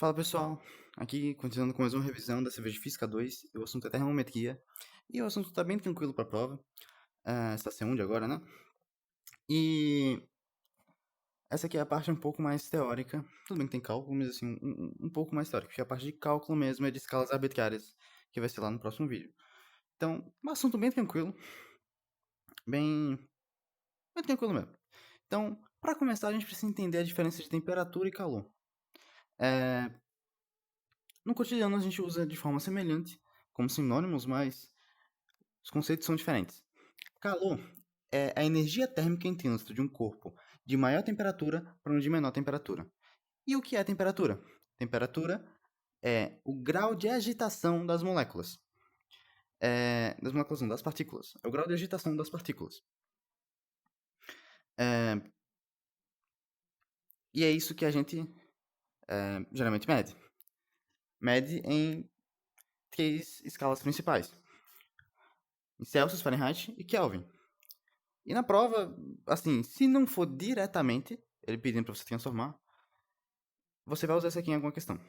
Fala pessoal, aqui continuando com mais uma revisão da cerveja Física 2, o assunto é termometria, e o assunto está bem tranquilo para a prova, estação 1 de agora, né? E essa aqui é a parte um pouco mais teórica, tudo bem que tem cálculo, mas assim, um pouco mais teórica, porque a parte de cálculo mesmo é de escalas arbitrárias, que vai ser lá no próximo vídeo. Então, um assunto bem tranquilo, bem, bem tranquilo mesmo. Então, para começar, a gente precisa entender a diferença de temperatura e calor. No cotidiano a gente usa de forma semelhante, como sinônimos, mas os conceitos são diferentes. Calor é a energia térmica em trânsito de um corpo de maior temperatura para um de menor temperatura. E o que é temperatura? Temperatura é o grau de agitação das moléculas. Das moléculas não, das partículas. É o grau de agitação das partículas. É, e é isso que a gente geralmente mede. Mede em três escalas principais. Em Celsius, Fahrenheit e Kelvin. E na prova, assim, se não for diretamente, ele pedindo para você transformar, você vai usar isso aqui em alguma questão.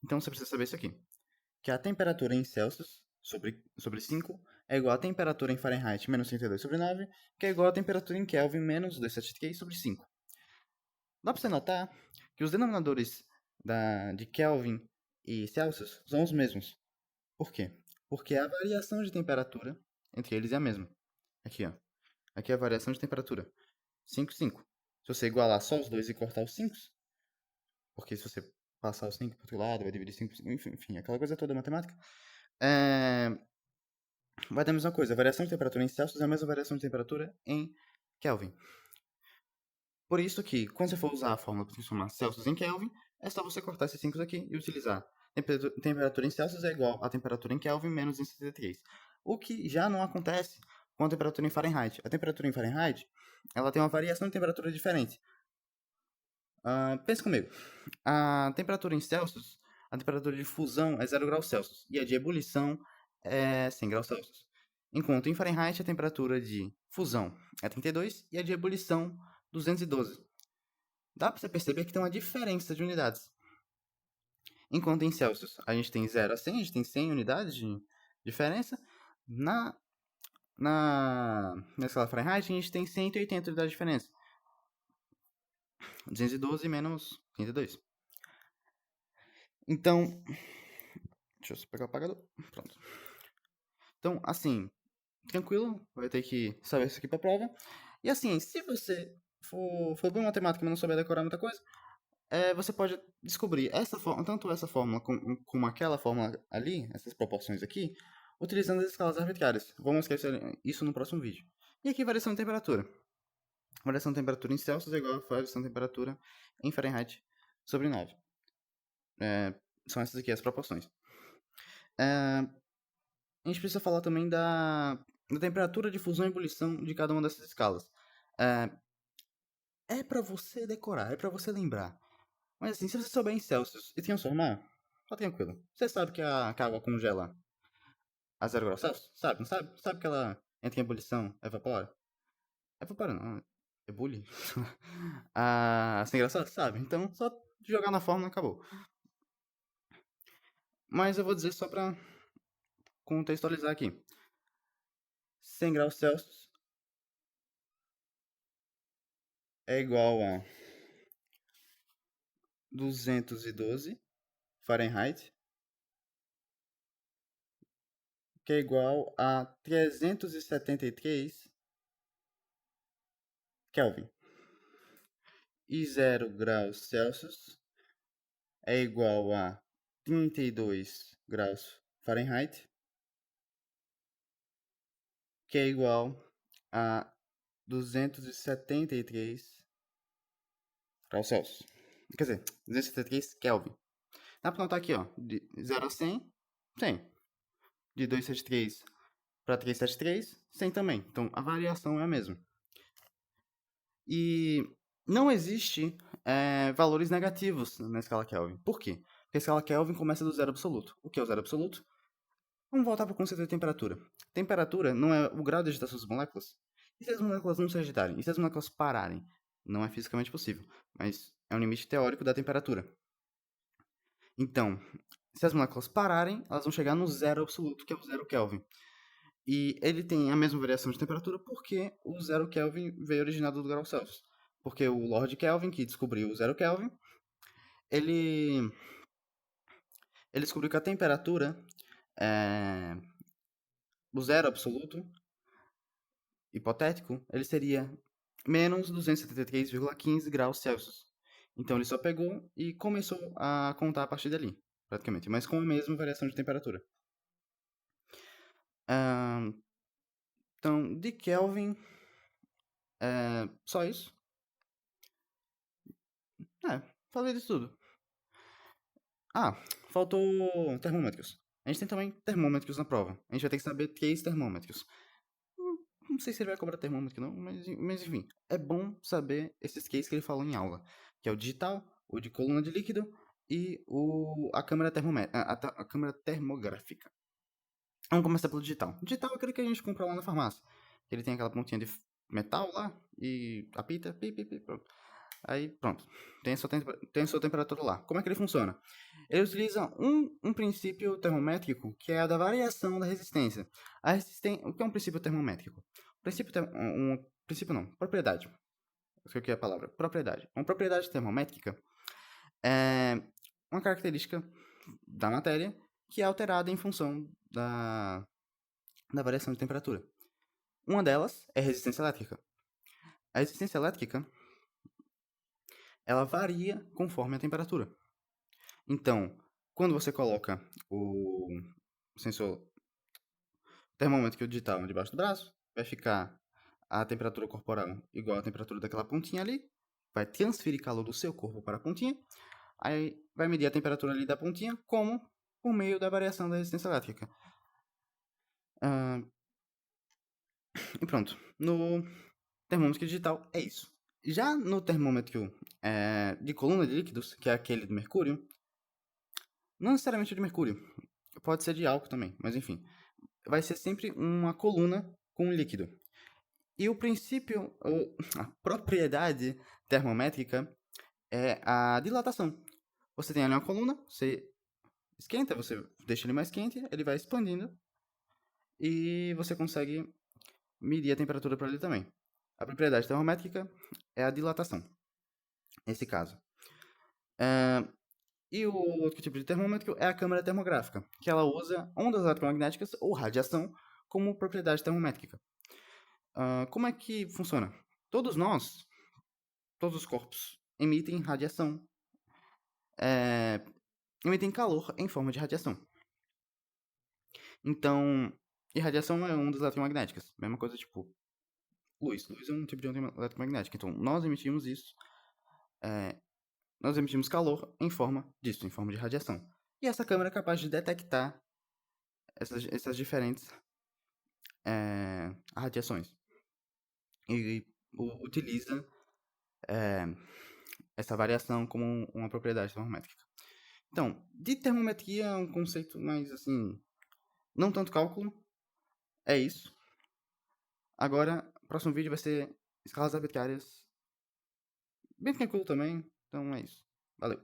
Então você precisa saber isso aqui. Que a temperatura em Celsius sobre 5 é igual à temperatura em Fahrenheit menos 32 sobre 9, que é igual à temperatura em Kelvin menos 273 sobre 5. Dá para você notar que os denominadores de Kelvin e Celsius são os mesmos. Por quê? Porque a variação de temperatura entre eles é a mesma. Aqui, ó. Aqui é a variação de temperatura. 5, 5. Se você igualar só os dois e cortar os 5, porque se você passar os 5 para o outro lado, vai dividir 5 por 5, enfim, aquela coisa toda matemática, vai dar a mesma coisa. A variação de temperatura em Celsius é a mesma variação de temperatura em Kelvin. Por isso que, quando você for usar a fórmula para transformar Celsius em Kelvin, é só você cortar esses 5 aqui e utilizar temperatura em Celsius é igual a temperatura em Kelvin menos em 63. O que já não acontece com a temperatura em Fahrenheit. A temperatura em Fahrenheit ela tem uma variação de temperatura diferente. Pense comigo. A temperatura em Celsius, a temperatura de fusão é 0 graus Celsius e a de ebulição é 100 graus Celsius. Enquanto em Fahrenheit a temperatura de fusão é 32 e a de ebulição 212. Dá para você perceber que tem uma diferença de unidades. Enquanto em Celsius a gente tem 0 a 100, a gente tem 100 unidades de diferença. Na escala Fahrenheit a gente tem 180 unidades de diferença. 212 menos 32. Então, deixa eu pegar o apagador. Pronto. Então, assim, tranquilo, vai ter que saber isso aqui pra prova. E assim, se você for bem em matemática, mas não souber decorar muita coisa, você pode descobrir tanto essa fórmula como aquela fórmula ali, essas proporções aqui, utilizando as escalas arbitrárias. Vou mostrar isso no próximo vídeo. E aqui, variação de temperatura. Variação de temperatura em Celsius é igual a variação de temperatura em Fahrenheit sobre 9. São essas aqui as proporções. A gente precisa falar também da temperatura de fusão e ebulição de cada uma dessas escalas. É para você decorar, é para você lembrar. Mas assim, se você souber em Celsius e transformar, tá tranquilo. Você sabe que a água congela a 0 graus Celsius? Sabe, não sabe? Sabe que ela entra em ebulição, evapora? Evapora não, ebule. A 100 graus Celsius? Sabe. Então, só jogar na fórmula e acabou. Mas eu vou dizer só pra contextualizar aqui. 100 graus Celsius é igual a 212 Fahrenheit, que é igual a 373 Kelvin. E 0 graus Celsius é igual a 32 graus Fahrenheit, que é igual a 273 graus Celsius. Quer dizer, 273 Kelvin. Dá pra notar aqui, ó, de 0 a 100, 100. De 273 para 373, 100 também. Então, a variação é a mesma. E não existe valores negativos na escala Kelvin. Por quê? Porque a escala Kelvin começa do zero absoluto. O que é o zero absoluto? Vamos voltar para o conceito de temperatura. Temperatura não é o grau de agitação das moléculas? E se as moléculas não se agitarem? E se as moléculas pararem? Não é fisicamente possível, mas é um limite teórico da temperatura. Então, se as moléculas pararem, elas vão chegar no zero absoluto, que é o 0 Kelvin. E ele tem a mesma variação de temperatura porque o 0 Kelvin veio originado do grau Celsius. Porque o Lord Kelvin, que descobriu o 0 Kelvin, ele, ele descobriu que a temperatura, é, o zero absoluto, hipotético, ele seria menos 273,15 graus Celsius. Então ele só pegou e começou a contar a partir dali, praticamente, mas com a mesma variação de temperatura. Então, de Kelvin, só isso. Falei disso tudo. Ah, faltou termômetros. A gente tem também termômetros na prova. A gente vai ter que saber 3 termômetros. Não sei se ele vai cobrar termômetro não, mas enfim. É bom saber esses cases que ele falou em aula. Que é o digital, o de coluna de líquido e a câmera, a câmera termográfica. Vamos começar pelo digital. O digital é aquele que a gente compra lá na farmácia. Ele tem aquela pontinha de metal lá e apita, pronto. Aí, pronto. Tem a sua temperatura lá. Como é que ele funciona? Ele utiliza um princípio termométrico que é a da variação da resistência. O que é um princípio termométrico? Princípio não, propriedade. O que é a palavra? Propriedade. Uma propriedade termométrica é uma característica da matéria que é alterada em função da variação de temperatura. Uma delas é a resistência elétrica. A resistência elétrica ela varia conforme a temperatura. Então, quando você coloca o sensor termômetro digital debaixo do braço, vai ficar a temperatura corporal igual à temperatura daquela pontinha ali, vai transferir calor do seu corpo para a pontinha, aí vai medir a temperatura ali da pontinha como por meio da variação da resistência elétrica. E pronto. No termômetro digital é isso. Já no termômetro de coluna de líquidos, que é aquele de mercúrio, não necessariamente de mercúrio, pode ser de álcool também, mas enfim, vai ser sempre uma coluna com um líquido. E o princípio, a propriedade termométrica é a dilatação. Você tem ali uma coluna, você esquenta, você deixa ele mais quente, ele vai expandindo e você consegue medir a temperatura para ele também. A propriedade termométrica é a dilatação, nesse caso. E o outro tipo de termômetro é a câmara termográfica, que ela usa ondas eletromagnéticas ou radiação como propriedade termométrica. Como é que funciona? Todos nós, todos os corpos, emitem radiação, emitem calor em forma de radiação. Então, e radiação é ondas eletromagnéticas, mesma coisa tipo luz. Luz é um tipo de onda eletromagnética. Então, nós emitimos isso, nós emitimos calor em forma disso, em forma de radiação. E essa câmera é capaz de detectar essas diferentes radiações. E utiliza essa variação como uma propriedade termométrica. Então, de termometria é um conceito mais assim, não tanto cálculo, é isso. Agora, o próximo vídeo vai ser escalas arbitrárias, bem tranquilo também, então é isso. Valeu.